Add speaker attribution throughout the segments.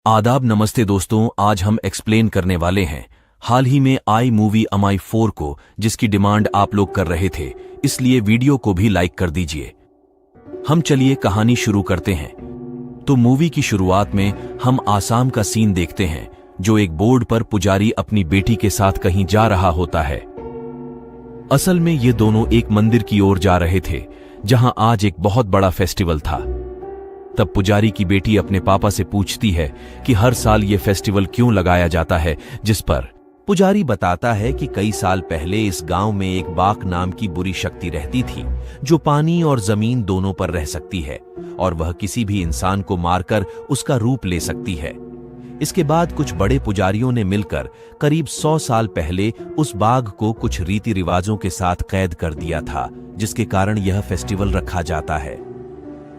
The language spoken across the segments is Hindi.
Speaker 1: आदाब नमस्ते दोस्तों, आज हम एक्सप्लेन करने वाले हैं हाल ही में आई मूवी अमाई 4 को, जिसकी डिमांड आप लोग कर रहे थे, इसलिए वीडियो को भी लाइक कर दीजिए। हम चलिए कहानी शुरू करते हैं। तो मूवी की शुरुआत में हम आसाम का सीन देखते हैं, जो एक बोर्ड पर पुजारी अपनी बेटी के साथ कहीं जा रहा होता है। असल में ये दोनों एक मंदिर की ओर जा रहे थे, जहां आज एक बहुत बड़ा फेस्टिवल था। तब पुजारी की बेटी अपने पापा से पूछती है कि हर साल ये फेस्टिवल क्यों लगाया जाता है, जिस पर पुजारी बताता है कि कई साल पहले इस गांव में एक बाघ नाम की बुरी शक्ति रहती थी, जो पानी और जमीन दोनों पर रह सकती है और वह किसी भी इंसान को मारकर उसका रूप ले सकती है। इसके बाद कुछ बड़े पुजारियों ने मिलकर करीब 100 साल पहले उस बाघ को कुछ रीति रिवाजों के साथ कैद कर दिया था, जिसके कारण यह फेस्टिवल रखा जाता है।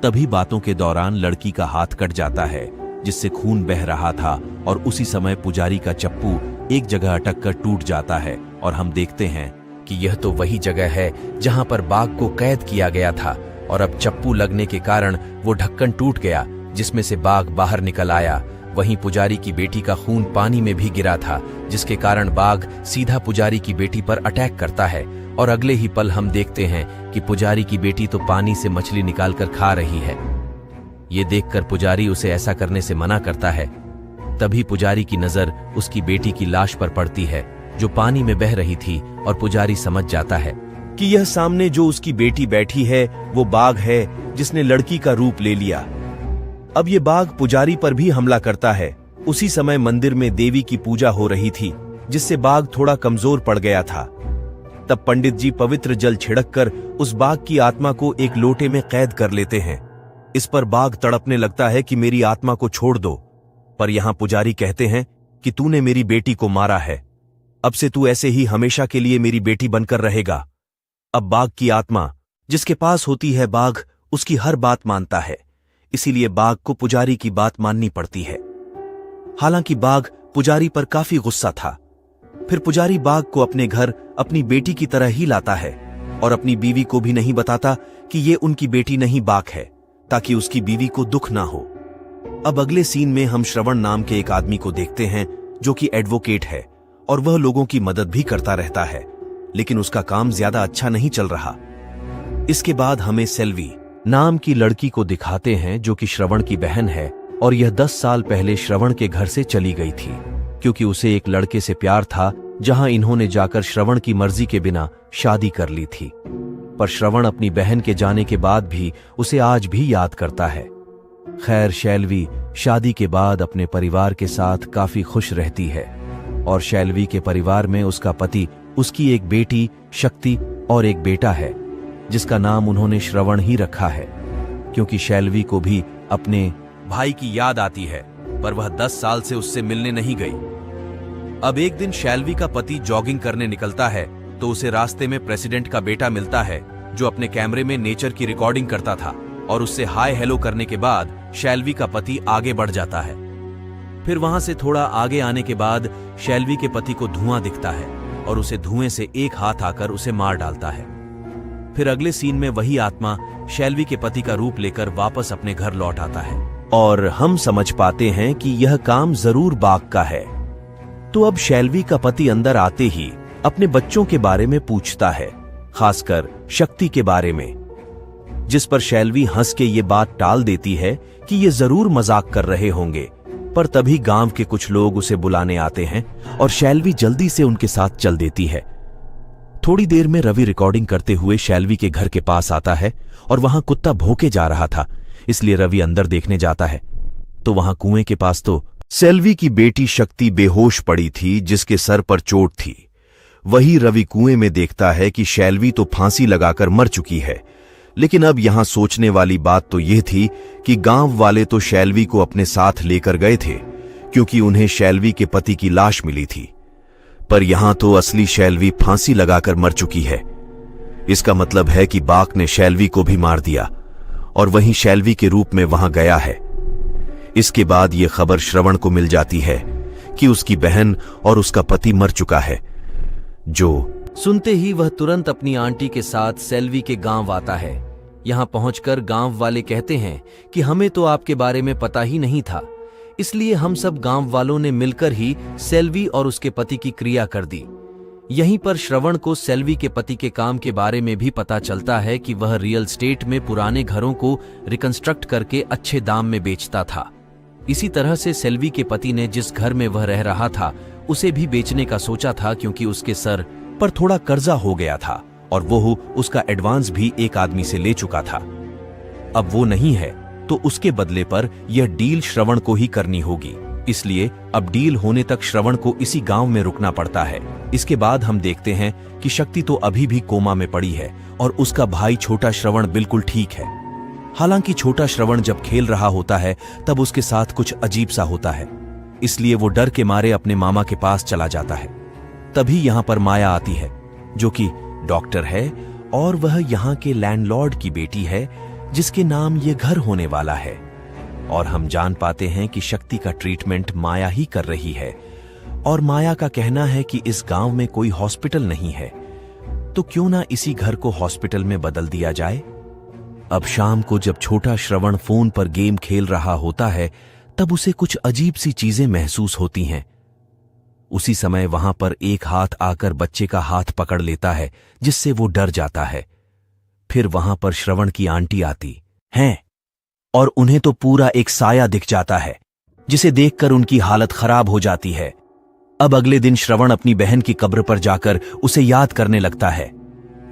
Speaker 1: तभी बातों के दौरान लड़की का हाथ कट जाता है, जिससे खून बह रहा था, और उसी समय पुजारी का चप्पू एक जगह अटक कर टूट जाता है और हम देखते हैं कि यह तो वही जगह है जहां पर बाघ को कैद किया गया था, और अब चप्पू लगने के कारण वो ढक्कन टूट गया, जिसमें से बाघ बाहर निकल आया। वहीं पुजारी की बेटी का खून पानी में भी गिरा था, जिसके कारण बाघ सीधा पुजारी की बेटी पर अटैक करता है, और अगले ही पल हम देखते हैं कि पुजारी की बेटी तो पानी से मछली निकालकर खा रही है। ये देखकर पुजारी उसे ऐसा करने से मना करता है। तभी पुजारी की नजर उसकी बेटी की लाश पर पड़ती है, जो पानी में बह रही थी, और पुजारी समझ जाता है कि यह सामने जो उसकी बेटी बैठी है वो बाघ है, जिसने लड़की का रूप ले लिया। अब ये बाघ पुजारी पर भी हमला करता है। उसी समय मंदिर में देवी की पूजा हो रही थी, जिससे बाघ थोड़ा कमजोर पड़ गया था। तब पंडित जी पवित्र जल छिड़ककर उस बाघ की आत्मा को एक लोटे में कैद कर लेते हैं। इस पर बाघ तड़पने लगता है कि मेरी आत्मा को छोड़ दो, पर यहां पुजारी कहते हैं कि तूने मेरी बेटी को मारा है, अब से तू ऐसे ही हमेशा के लिए मेरी बेटी बनकर रहेगा। अब बाघ की आत्मा जिसके पास होती है, बाघ उसकी हर बात मानता है, इसीलिए बाघ को पुजारी की बात माननी पड़ती है। हालांकि बाघ पुजारी पर काफी गुस्सा था। फिर पुजारी बाघ को अपने घर अपनी बेटी की तरह ही लाता है, और अपनी बीवी को भी नहीं बताता कि ये उनकी बेटी नहीं बाघ है, ताकि उसकी बीवी को दुख ना हो। अब अगले सीन में हम श्रवण नाम के एक आदमी को देखते हैं, जो कि एडवोकेट है, और वह लोगों की मदद भी करता रहता है, लेकिन उसका काम ज्यादा अच्छा नहीं चल रहा। इसके बाद हमें सेल्वी नाम की लड़की को दिखाते हैं, जो कि श्रवण की बहन है, और यह 10 साल पहले श्रवण के घर से चली गई थी, क्योंकि उसे एक लड़के से प्यार था, जहां इन्होंने जाकर श्रवण की मर्जी के बिना शादी कर ली थी। पर श्रवण अपनी बहन के जाने के बाद भी उसे आज भी याद करता है। खैर, शैलवी शादी के बाद अपने परिवार के साथ काफी खुश रहती है, और शैलवी के परिवार में उसका पति, उसकी एक बेटी शक्ति और एक बेटा है, जिसका नाम उन्होंने श्रवण ही रखा है, क्योंकि शैलवी को भी अपने भाई की याद आती है, पर वह 10 साल से उससे मिलने नहीं गई। अब एक दिन शैलवी का पति जॉगिंग करने निकलता है, तो उसे रास्ते में प्रेसिडेंट का बेटा मिलता है, जो अपने कैमरे में नेचर की रिकॉर्डिंग करता था, और उससे हाय हेलो करने के बाद शैलवी का पति आगे बढ़ जाता है। फिर वहां से थोड़ा आगे आने के बाद शैलवी के पति को धुआं दिखता है, और उसे धुएं से एक हाथ आकर उसे मार डालता है। फिर अगले सीन में वही आत्मा शैलवी के पति का रूप लेकर वापस अपने घर लौट आता है, और हम समझ पाते हैं कि यह काम जरूर बाघ का है। तो अब शैलवी का पति अंदर आते ही अपने बच्चों के बारे में पूछता है, खासकर शक्ति के बारे में, जिस पर शैलवी हंस के ये बात टाल देती है कि ये जरूर मजाक कर रहे होंगे। पर तभी गांव के कुछ लोग उसे बुलाने आते हैं, और शैलवी जल्दी से उनके साथ चल देती है। थोड़ी देर में रवि रिकॉर्डिंग करते हुए शैलवी के घर के पास आता है, और वहां कुत्ता भौंके जा रहा था, इसलिए रवि अंदर देखने जाता है, तो वहां कुएं के पास तो शैलवी की बेटी शक्ति बेहोश पड़ी थी, जिसके सर पर चोट थी। वही रवि कुएं में देखता है कि शैलवी तो फांसी लगाकर मर चुकी है। लेकिन अब यहां सोचने वाली बात तो यह थी कि गांव वाले तो शैलवी को अपने साथ लेकर गए थे, क्योंकि उन्हें शैलवी के पति की लाश मिली थी। पर यहां तो असली शैलवी फांसी लगाकर मर चुकी है। इसका मतलब है कि बाघ ने शैलवी को भी मार दिया, और वहीं शैलवी के रूप में वहां गया है। इसके बाद यह खबर श्रवण को मिल जाती है कि उसकी बहन और उसका पति मर चुका है, जो सुनते ही वह तुरंत अपनी आंटी के साथ सेल्वी के गांव आता है। यहां पहुंचकर गांव वाले कहते हैं कि हमें तो आपके बारे में पता ही नहीं था, इसलिए हम सब गांव वालों ने मिलकर ही सेल्वी और उसके पति की क्रिया कर दी। यहीं पर श्रवण को सेल्वी के पति के काम के बारे में भी पता चलता है कि वह रियल स्टेट में पुराने घरों को रिकंस्ट्रक्ट करके अच्छे दाम में बेचता था। इसी तरह से सेल्वी के पति ने जिस घर में वह रह रहा था उसे भी बेचने का सोचा था, क्योंकि उसके सर पर थोड़ा कर्जा हो गया था और वो उसका एडवांस भी एक आदमी से ले चुका था। अब वो नहीं है तो उसके बदले पर यह डील श्रवण को ही करनी होगी। इसलिए अब डील होने तक श्रवण को इसी गांव में रुकना पड़ता है। इसके बाद हम देखते हैं कि शक्ति तो अभी भी कोमा में पड़ी है और उसका भाई छोटा श्रवण बिल्कुल ठीक है। हालांकि छोटा श्रवण जब खेल रहा होता है तब उसके साथ कुछ अजीब सा होता है, इसलिए वो डर के मारे अपने मामा के पास चला जाता है। तभी यहां पर माया आती है, जो कि डॉक्टर है और वह यहां के लैंडलॉर्ड की बेटी है जिसके नाम ये घर होने वाला है। और हम जान पाते हैं कि शक्ति का ट्रीटमेंट माया ही कर रही है और माया का कहना है कि इस गांव में कोई हॉस्पिटल नहीं है, तो क्यों ना इसी घर को हॉस्पिटल में बदल दिया जाए। अब शाम को जब छोटा श्रवण फोन पर गेम खेल रहा होता है तब उसे कुछ अजीब सी चीजें महसूस होती हैं। उसी समय वहां पर एक हाथ आकर बच्चे का हाथ पकड़ लेता है, जिससे वो डर जाता है। फिर वहां पर श्रवण की आंटी आती हैं और उन्हें तो पूरा एक साया दिख जाता है, जिसे देखकर उनकी हालत खराब हो जाती है। अब अगले दिन श्रवण अपनी बहन की कब्र पर जाकर उसे याद करने लगता है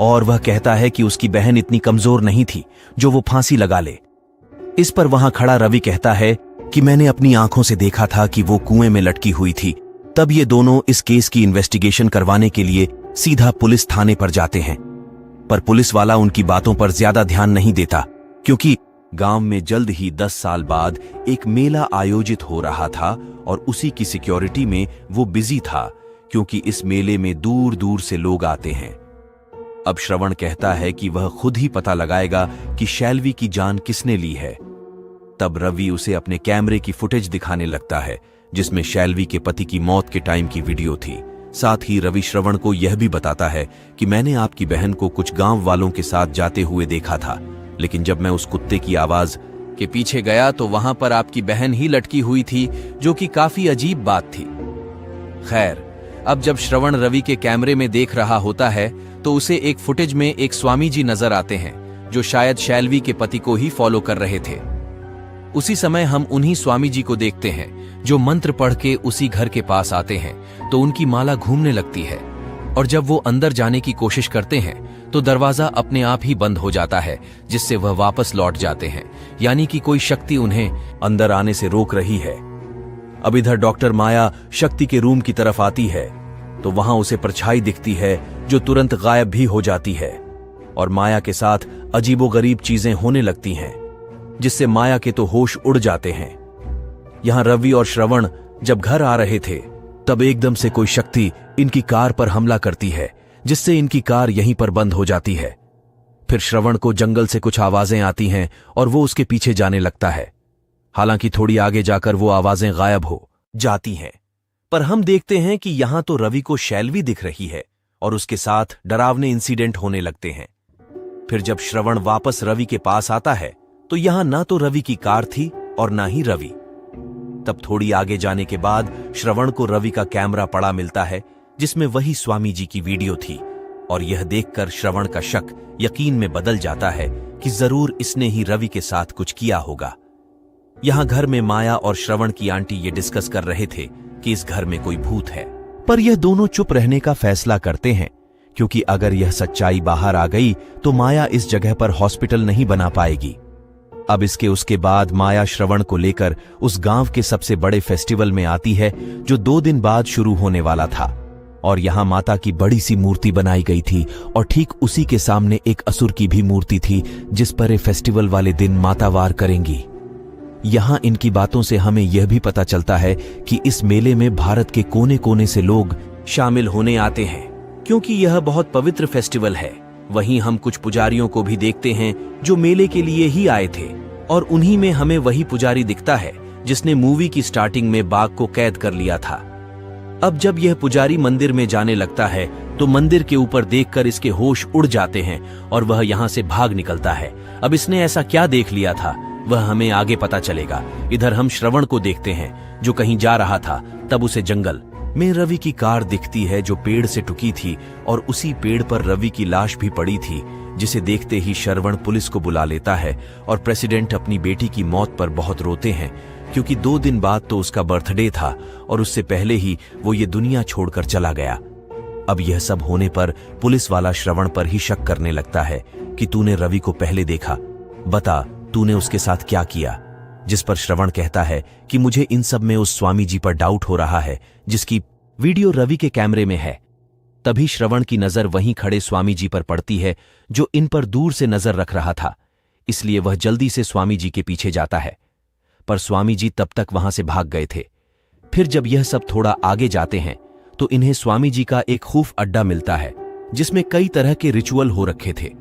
Speaker 1: और वह कहता है कि उसकी बहन इतनी कमजोर नहीं थी जो वो फांसी लगा ले। इस पर वहां खड़ा रवि कहता है कि मैंने अपनी आंखों से देखा था कि वो कुएं में लटकी हुई थी। तब ये दोनों इस केस की इन्वेस्टिगेशन करवाने के लिए सीधा पुलिस थाने पर जाते हैं, पर पुलिस वाला उनकी बातों पर ज्यादा ध्यान नहीं देता, क्योंकि गांव में जल्द ही 10 साल बाद एक मेला आयोजित हो रहा था और उसी की सिक्योरिटी में वो बिजी था, क्योंकि इस मेले में दूर दूर से लोग आते हैं। अब श्रवण कहता है कि वह खुद ही पता लगाएगा कि शैलवी की जान किसने ली है। तब रवि उसे अपने कैमरे की फुटेज दिखाने लगता है, जिसमें शैलवी के पति की मौत के टाइम की वीडियो थी। साथ ही रवि श्रवण को यह भी बताता है कि मैंने आपकी बहन को कुछ गांव वालों के साथ जाते हुए देखा था, लेकिन जब मैं उस कुत्ते की आवाज के पीछे गया तो वहां पर आपकी बहन ही लटकी हुई थी, जो कि काफी अजीब बात थी। खैर, अब जब श्रवण रवि के कैमरे में देख रहा होता है तो उसे एक फुटेज में एक स्वामी जी नजर आते हैं, जो शायद शैलवी के पति को ही फॉलो कर रहे थे। उसी समय हम उन्हीं स्वामी जी को देखते हैं जो मंत्र पढ़ के उसी घर के पास आते हैं, तो उनकी माला घूमने लगती है और जब वो अंदर जाने की कोशिश करते हैं तो दरवाजा अपने आप ही बंद हो जाता है, जिससे वह वापस लौट जाते हैं, यानी कि कोई शक्ति उन्हें अंदर आने से रोक रही है। अब इधर डॉक्टर माया शक्ति के रूम की तरफ आती है तो वहां उसे परछाई दिखती है जो तुरंत गायब भी हो जाती है और माया के साथ अजीबोगरीब चीजें होने लगती हैं, जिससे माया के तो होश उड़ जाते हैं। यहां रवि और श्रवण जब घर आ रहे थे तब एकदम से कोई शक्ति इनकी कार पर हमला करती है, जिससे इनकी कार यहीं पर बंद हो जाती है। फिर श्रवण को जंगल से कुछ आवाजें आती हैं और वो उसके पीछे जाने लगता है। हालांकि थोड़ी आगे जाकर वो आवाजें गायब हो जाती हैं, पर हम देखते हैं कि यहां तो रवि को शैलवी दिख रही है और उसके साथ डरावने इंसिडेंट होने लगते हैं। फिर जब श्रवण वापस रवि के पास आता है तो यहां ना तो रवि की कार थी और ना ही रवि। तब थोड़ी आगे जाने के बाद श्रवण को रवि का कैमरा पड़ा मिलता है, जिसमें वही स्वामी जी की वीडियो थी, और यह देखकर श्रवण का शक यकीन में बदल जाता है कि जरूर इसने ही रवि के साथ कुछ किया होगा। यहां घर में माया और श्रवण की आंटी ये डिस्कस कर रहे थे कि इस घर में कोई भूत है, पर यह दोनों चुप रहने का फैसला करते हैं, क्योंकि अगर यह सच्चाई बाहर आ गई तो माया इस जगह पर हॉस्पिटल नहीं बना पाएगी। अब इसके उसके बाद माया श्रवण को लेकर उस गांव के सबसे बड़े फेस्टिवल में आती है, जो 2 दिन बाद शुरू होने वाला था, और यहां माता की बड़ी सी मूर्ति बनाई गई थी और ठीक उसी के सामने एक असुर की भी मूर्ति थी, जिस पर ये फेस्टिवल वाले दिन माता वार करेंगी। यहां इनकी बातों से हमें यह भी पता चलता है कि इस मेले में भारत के कोने कोने से लोग शामिल होने आते हैं, क्योंकि यह बहुत पवित्र फेस्टिवल है। वहीं हम कुछ पुजारियों को भी देखते हैं जो मेले के लिए ही आए थे, और उन्हीं में हमें वही पुजारी दिखता है जिसने मूवी की स्टार्टिंग में बाघ को कैद कर लिया था। अब जब यह पुजारी मंदिर में जाने लगता है तो मंदिर के ऊपर देखकर इसके होश उड़ जाते हैं और वह यहां से भाग निकलता है। अब इसने ऐसा क्या देख लिया था वह हमें आगे पता चलेगा। इधर हम श्रवण को देखते हैं जो कहीं जा रहा था, तब उसे जंगल में रवि की कार दिखती है जो पेड़ से टुकी थी और उसी पेड़ पर रवि की लाश भी पड़ी थी, जिसे देखते ही श्रवण पुलिस को बुला लेता है और प्रेसिडेंट अपनी बेटी की मौत पर बहुत रोते हैं, क्योंकि 2 दिन बाद तो उसका बर्थडे था और उससे पहले ही वो ये दुनिया छोड़कर चला गया। अब यह सब होने पर पुलिस वाला श्रवण पर ही शक करने लगता है कि तूने रवि को पहले देखा, बता तूने उसके साथ क्या किया। जिस पर श्रवण कहता है कि मुझे इन सब में उस स्वामी जी पर डाउट हो रहा है जिसकी वीडियो रवि के कैमरे में है। तभी श्रवण की नजर वहीं खड़े स्वामी जी पर पड़ती है जो इन पर दूर से नजर रख रहा था, इसलिए वह जल्दी से स्वामी जी के पीछे जाता है, पर स्वामी जी तब तक वहां से भाग गए थे। फिर जब यह सब थोड़ा आगे जाते हैं तो इन्हें स्वामी जी का एक खूफ अड्डा मिलता है जिसमें कई तरह के रिचुअल हो रखे थे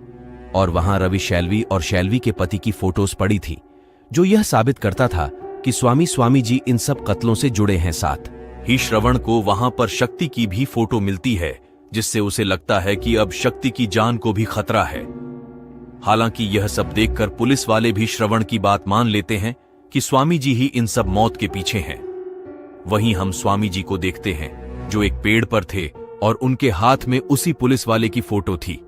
Speaker 1: और वहां रवि शैलवी और शैलवी के पति की फोटोज पड़ी थी, जो यह साबित करता था कि स्वामी जी इन सब कत्लों से जुड़े हैं। साथ ही श्रवण को वहां पर शक्ति की भी फोटो मिलती है, जिससे उसे लगता है कि अब शक्ति की जान को भी खतरा है। हालांकि यह सब देखकर पुलिस वाले भी श्रवण की बात मान लेते हैं कि स्वामी जी ही इन सब मौत के पीछे हैं। वहीं हम स्वामी जी को देखते हैं जो एक पेड़ पर थे और उनके हाथ में उसी पुलिस वाले की फोटो थी।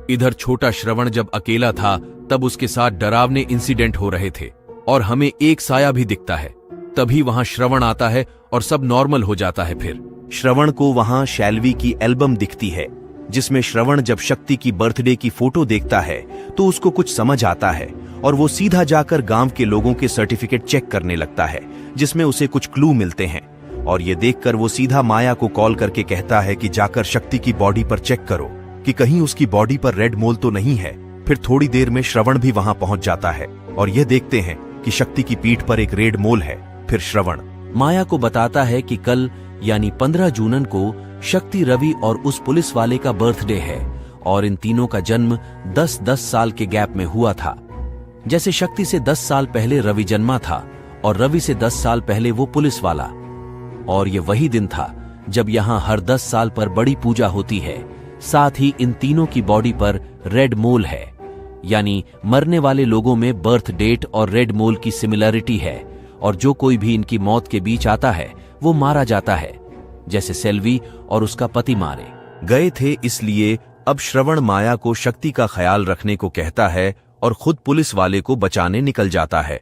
Speaker 1: इधर छोटा श्रवण जब अकेला था तब उसके साथ डरावने इंसिडेंट हो रहे थे और हमें एक साया भी दिखता है। तभी वहां श्रवण आता है और सब नॉर्मल हो जाता है। फिर श्रवण को वहां शैलवी की एल्बम दिखती है, जिसमें श्रवण जब शक्ति की बर्थडे की फोटो देखता है तो उसको कुछ समझ आता है और वो सीधा जाकर गांव के लोगों के सर्टिफिकेट चेक करने लगता है, जिसमें उसे कुछ क्लू मिलते हैं। और ये देखकर वो सीधा माया को कॉल करके कहता है कि जाकर शक्ति की बॉडी पर चेक करो कि कहीं उसकी बॉडी पर रेड मोल तो नहीं है। फिर थोड़ी देर में श्रवण भी वहां पहुंच जाता है और यह देखते हैं कि शक्ति की पीठ पर एक रेड मोल है। फिर श्रवण माया को बताता है कि कल यानी 15 जून को शक्ति, रवि और उस पुलिस वाले का बर्थडे है और इन तीनों का जन्म 10-10 साल के गैप में हुआ था। जैसे शक्ति से 10 साल पहले रवि जन्मा था और रवि से 10 साल पहले वो पुलिस वाला। और ये वही दिन था जब यहाँ हर 10 साल पर बड़ी पूजा होती है। साथ ही इन तीनों की बॉडी पर रेड मोल है, यानी मरने वाले लोगों में बर्थ डेट और रेड मोल की सिमिलरिटी है और जो कोई भी इनकी मौत के बीच आता है वो मारा जाता है, जैसे सेल्वी और उसका पति मारे गए थे। इसलिए अब श्रवण माया को शक्ति का ख्याल रखने को कहता है और खुद पुलिस वाले को बचाने निकल जाता है।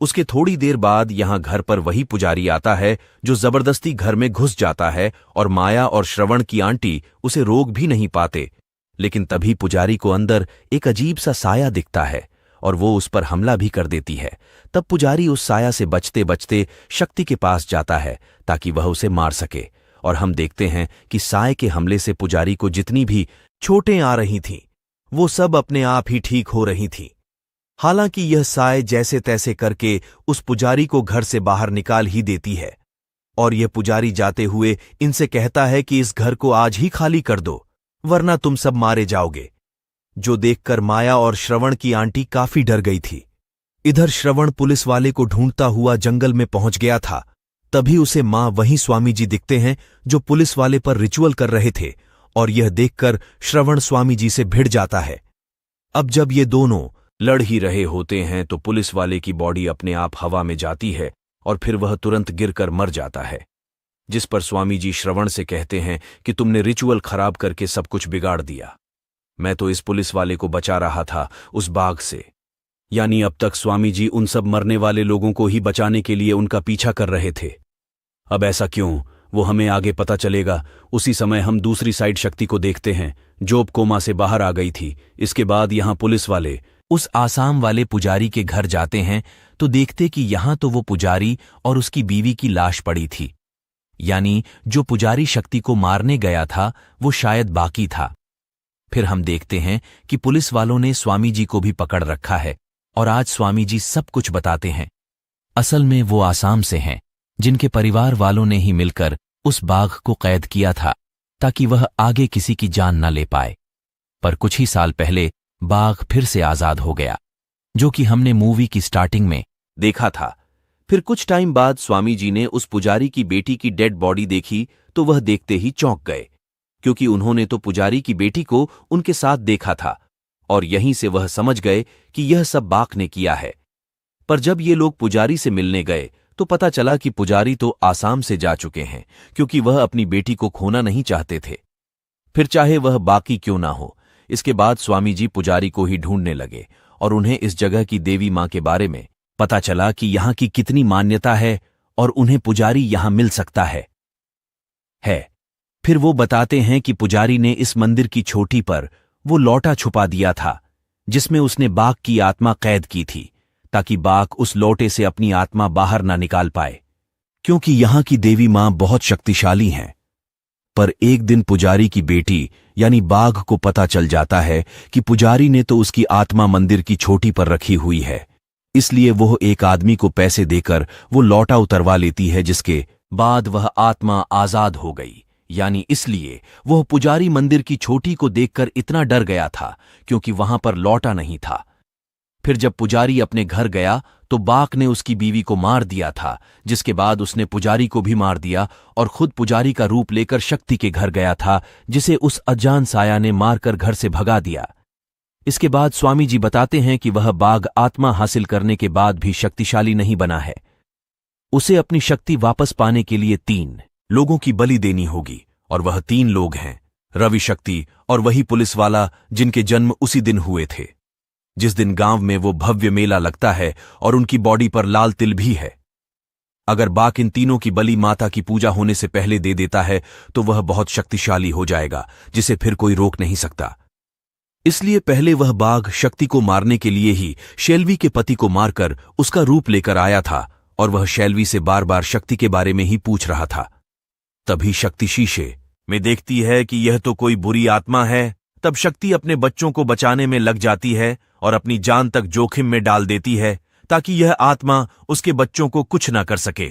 Speaker 1: उसके थोड़ी देर बाद यहां घर पर वही पुजारी आता है जो जबरदस्ती घर में घुस जाता है और माया और श्रवण की आंटी उसे रोक भी नहीं पाते। लेकिन तभी पुजारी को अंदर एक अजीब सा साया दिखता है और वो उस पर हमला भी कर देती है। तब पुजारी उस साया से बचते बचते शक्ति के पास जाता है ताकि वह उसे मार सके और हम देखते हैं कि साये के हमले से पुजारी को जितनी भी चोटें आ रही थीं वो सब अपने आप ही ठीक हो रही थीं। हालांकि यह साये जैसे तैसे करके उस पुजारी को घर से बाहर निकाल ही देती है और यह पुजारी जाते हुए इनसे कहता है कि इस घर को आज ही खाली कर दो वरना तुम सब मारे जाओगे, जो देखकर माया और श्रवण की आंटी काफी डर गई थी। इधर श्रवण पुलिस वाले को ढूंढता हुआ जंगल में पहुंच गया था। तभी उसे मां वहीं स्वामी जी दिखते हैं जो पुलिस वाले पर रिचुअल कर रहे थे और यह देखकर श्रवण स्वामी जी से भिड़ जाता है। अब जब ये दोनों लड़ ही रहे होते हैं तो पुलिस वाले की बॉडी अपने आप हवा में जाती है और फिर वह तुरंत गिरकर मर जाता है, जिस पर स्वामी जी श्रवण से कहते हैं कि तुमने रिचुअल खराब करके सब कुछ बिगाड़ दिया। मैं तो इस पुलिस वाले को बचा रहा था उस बाघ से। यानी अब तक स्वामी जी उन सब मरने वाले लोगों को ही बचाने के लिए उनका पीछा कर रहे थे। अब ऐसा क्यों, वो हमें आगे पता चलेगा। उसी समय हम दूसरी साइड शक्ति को देखते हैं जो कोमा से बाहर आ गई थी। इसके बाद यहां पुलिस वाले उस आसाम वाले पुजारी के घर जाते हैं तो देखते कि यहां तो वो पुजारी और उसकी बीवी की लाश पड़ी थी, यानी जो पुजारी शक्ति को मारने गया था वो शायद बाकी था। फिर हम देखते हैं कि पुलिस वालों ने स्वामी जी को भी पकड़ रखा है और आज स्वामी जी सब कुछ बताते हैं। असल में वो आसाम से हैं जिनके परिवार वालों ने ही मिलकर उस बाघ को कैद किया था ताकि वह आगे किसी की जान न ले पाए। पर कुछ ही साल पहले बाघ फिर से आजाद हो गया, जो कि हमने मूवी की स्टार्टिंग में देखा था। फिर कुछ टाइम बाद स्वामी जी ने उस पुजारी की बेटी की डेड बॉडी देखी तो वह देखते ही चौंक गए, क्योंकि उन्होंने तो पुजारी की बेटी को उनके साथ देखा था और यहीं से वह समझ गए कि यह सब बाघ ने किया है। पर जब ये लोग पुजारी से मिलने गए तो पता चला कि पुजारी तो आसाम से जा चुके हैं, क्योंकि वह अपनी बेटी को खोना नहीं चाहते थे, फिर चाहे वह बाकी क्यों ना हो। इसके बाद स्वामी जी पुजारी को ही ढूंढने लगे और उन्हें इस जगह की देवी मां के बारे में पता चला कि यहाँ की कितनी मान्यता है और उन्हें पुजारी यहां मिल सकता है। फिर वो बताते हैं कि पुजारी ने इस मंदिर की छोटी पर वो लौटा छुपा दिया था जिसमें उसने बाघ की आत्मा कैद की थी, ताकि बाघ उस लौटे से अपनी आत्मा बाहर ना निकाल पाए, क्योंकि यहां की देवी मां बहुत शक्तिशाली हैं। पर एक दिन पुजारी की बेटी यानी बाघ को पता चल जाता है कि पुजारी ने तो उसकी आत्मा मंदिर की छोटी पर रखी हुई है, इसलिए वह एक आदमी को पैसे देकर वो लौटा उतरवा लेती है, जिसके बाद वह आत्मा आजाद हो गई। यानी इसलिए वह पुजारी मंदिर की छोटी को देखकर इतना डर गया था, क्योंकि वहां पर लौटा नहीं था। फिर जब पुजारी अपने घर गया तो बाघ ने उसकी बीवी को मार दिया था, जिसके बाद उसने पुजारी को भी मार दिया और खुद पुजारी का रूप लेकर शक्ति के घर गया था, जिसे उस अजान साया ने मारकर घर से भगा दिया। इसके बाद स्वामी जी बताते हैं कि वह बाघ आत्मा हासिल करने के बाद भी शक्तिशाली नहीं बना है। उसे अपनी शक्ति वापस पाने के लिए 3 लोगों की बलि देनी होगी, और वह 3 लोग हैं, रवि शक्ति और वही पुलिस वाला जिनके जन्म उसी दिन हुए थे, जिस दिन गांव में वो भव्य मेला लगता है और उनकी बॉडी पर लाल तिल भी है। अगर बाघ इन तीनों की बलि माता की पूजा होने से पहले दे देता है तो वह बहुत शक्तिशाली हो जाएगा, जिसे फिर कोई रोक नहीं सकता। इसलिए पहले वह बाघ शक्ति को मारने के लिए ही शैलवी के पति को मारकर उसका रूप लेकर आया था, और वह शैलवी से बार बार शक्ति के बारे में ही पूछ रहा था। तभी शक्ति शीशे में देखती है कि यह तो कोई बुरी आत्मा है। तब शक्ति अपने बच्चों को बचाने में लग जाती है और अपनी जान तक जोखिम में डाल देती है, ताकि यह आत्मा उसके बच्चों को कुछ ना कर सके।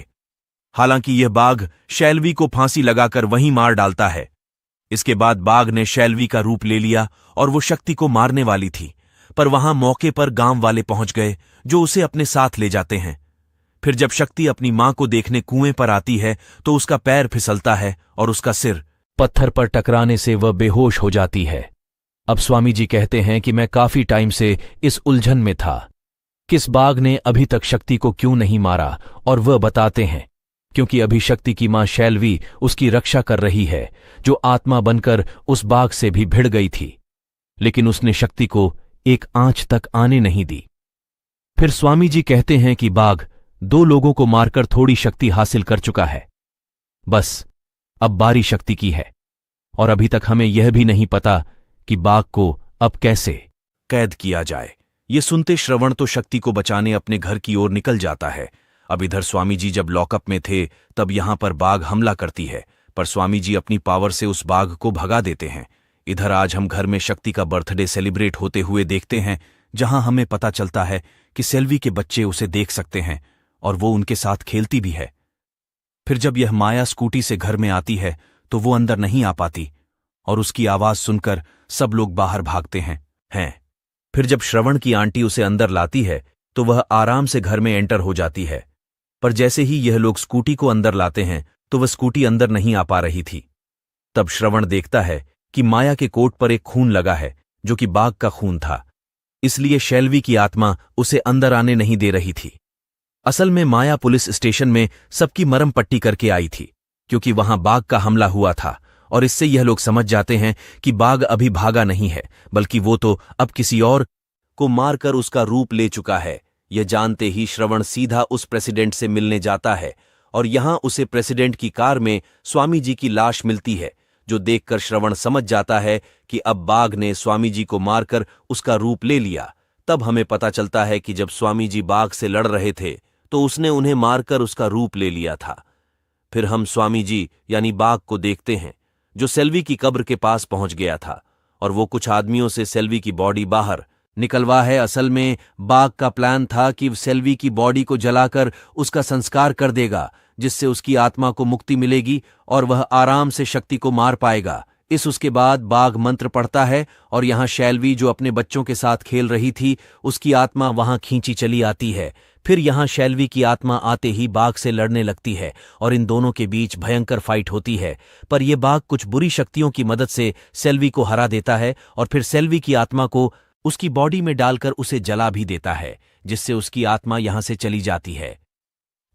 Speaker 1: हालांकि यह बाघ शैलवी को फांसी लगाकर वहीं मार डालता है। इसके बाद बाघ ने शैलवी का रूप ले लिया और वो शक्ति को मारने वाली थी, पर वहां मौके पर गांव वाले पहुंच गए, जो उसे अपने साथ ले जाते हैं। फिर जब शक्ति अपनी मां को देखने कुएं पर आती है तो उसका पैर फिसलता है और उसका सिर पत्थर पर टकराने से वह बेहोश हो जाती है। अब स्वामी जी कहते हैं कि मैं काफी टाइम से इस उलझन में था, किस बाघ ने अभी तक शक्ति को क्यों नहीं मारा, और वह बताते हैं क्योंकि अभी शक्ति की मां शैलवी उसकी रक्षा कर रही है, जो आत्मा बनकर उस बाघ से भी भिड़ गई थी, लेकिन उसने शक्ति को एक आंच तक आने नहीं दी। फिर स्वामी जी कहते हैं कि बाघ 2 लोगों को मारकर थोड़ी शक्ति हासिल कर चुका है, बस अब बारी शक्ति की है, और अभी तक हमें यह भी नहीं पता कि बाघ को अब कैसे कैद किया जाए। ये सुनते श्रवण तो शक्ति को बचाने अपने घर की ओर निकल जाता है। अब इधर स्वामी जी जब लॉकअप में थे तब यहां पर बाघ हमला करती है, पर स्वामी जी अपनी पावर से उस बाघ को भगा देते हैं। इधर आज हम घर में शक्ति का बर्थडे सेलिब्रेट होते हुए देखते हैं, जहां हमें पता चलता है कि सेल्वी के बच्चे उसे देख सकते हैं और वो उनके साथ खेलती भी है। फिर जब यह माया स्कूटी से घर में आती है तो वो अंदर नहीं आ पाती, और उसकी आवाज सुनकर सब लोग बाहर भागते हैं। फिर जब श्रवण की आंटी उसे अंदर लाती है तो वह आराम से घर में एंटर हो जाती है, पर जैसे ही यह लोग स्कूटी को अंदर लाते हैं तो वह स्कूटी अंदर नहीं आ पा रही थी। तब श्रवण देखता है कि माया के कोट पर एक खून लगा है, जो कि बाघ का खून था, इसलिए शैलवी की आत्मा उसे अंदर आने नहीं दे रही थी। असल में माया पुलिस स्टेशन में सबकी मरम पट्टी करके आई थी, क्योंकि वहां बाघ का हमला हुआ था, और इससे यह लोग समझ जाते हैं कि बाघ अभी भागा नहीं है, बल्कि वो तो अब किसी और को मारकर उसका रूप ले चुका है। यह जानते ही श्रवण सीधा उस प्रेसिडेंट से मिलने जाता है, और यहां उसे प्रेसिडेंट की कार में स्वामी जी की लाश मिलती है, जो देखकर श्रवण समझ जाता है कि अब बाघ ने स्वामी जी को मारकर उसका रूप ले लिया। तब हमें पता चलता है कि जब स्वामी जी बाघ से लड़ रहे थे तो उसने उन्हें मारकर उसका रूप ले लिया था। फिर हम स्वामी जी यानी बाघ को देखते हैं, जो सेल्वी की कब्र के पास पहुंच गया था, और वो कुछ आदमियों से सेल्वी की बॉडी बाहर निकलवा है। असल में बाघ का प्लान था कि सेल्वी की बॉडी को जलाकर उसका संस्कार कर देगा, जिससे उसकी आत्मा को मुक्ति मिलेगी और वह आराम से शक्ति को मार पाएगा। उसके बाद बाघ मंत्र पढ़ता है, और यहां शैलवी जो अपने बच्चों के साथ खेल रही थी उसकी आत्मा वहां खींची चली आती है। फिर यहां शैलवी की आत्मा आते ही बाघ से लड़ने लगती है, और इन दोनों के बीच भयंकर फाइट होती है, पर यह बाघ कुछ बुरी शक्तियों की मदद से सेल्वी को हरा देता है, और फिर सेल्वी की आत्मा को उसकी बॉडी में डालकर उसे जला भी देता है। जिससे उसकी आत्मा यहां से चली जाती है।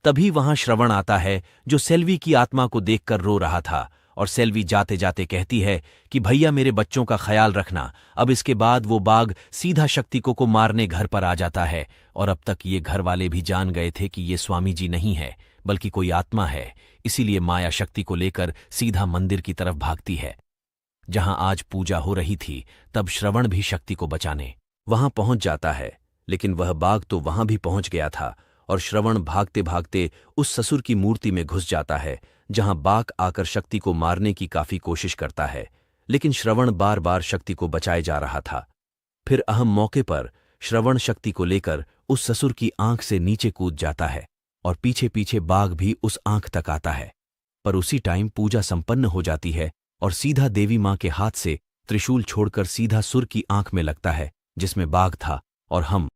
Speaker 1: तभी वहां श्रवण आता है, जो सेल्वी की आत्मा को देखकर रो रहा था, और सेल्वी जाते जाते कहती है कि भैया मेरे बच्चों का ख्याल रखना। अब इसके बाद वो बाघ सीधा शक्ति को मारने घर पर आ जाता है, और अब तक ये घर वाले भी जान गए थे कि ये स्वामी जी नहीं है बल्कि कोई आत्मा है। इसीलिए माया शक्ति को लेकर सीधा मंदिर की तरफ भागती है, जहां आज पूजा हो रही थी। तब श्रवण भी शक्ति को बचाने वहां पहुंच जाता है, लेकिन वह बाघ तो वहां भी पहुंच गया था, और श्रवण भागते भागते उस ससुर की मूर्ति में घुस जाता है, जहां बाघ आकर शक्ति को मारने की काफी कोशिश करता है, लेकिन श्रवण बार बार शक्ति को बचाए जा रहा था। फिर अहम मौके पर श्रवण शक्ति को लेकर उस ससुर की आंख से नीचे कूद जाता है, और पीछे पीछे बाघ भी उस आंख तक आता है। पर उसी टाइम पूजा संपन्न हो जाती है, और सीधा देवी मां के हाथ से त्रिशूल छोड़कर सीधा सुर की आंख में लगता है, जिसमें बाघ था, और हम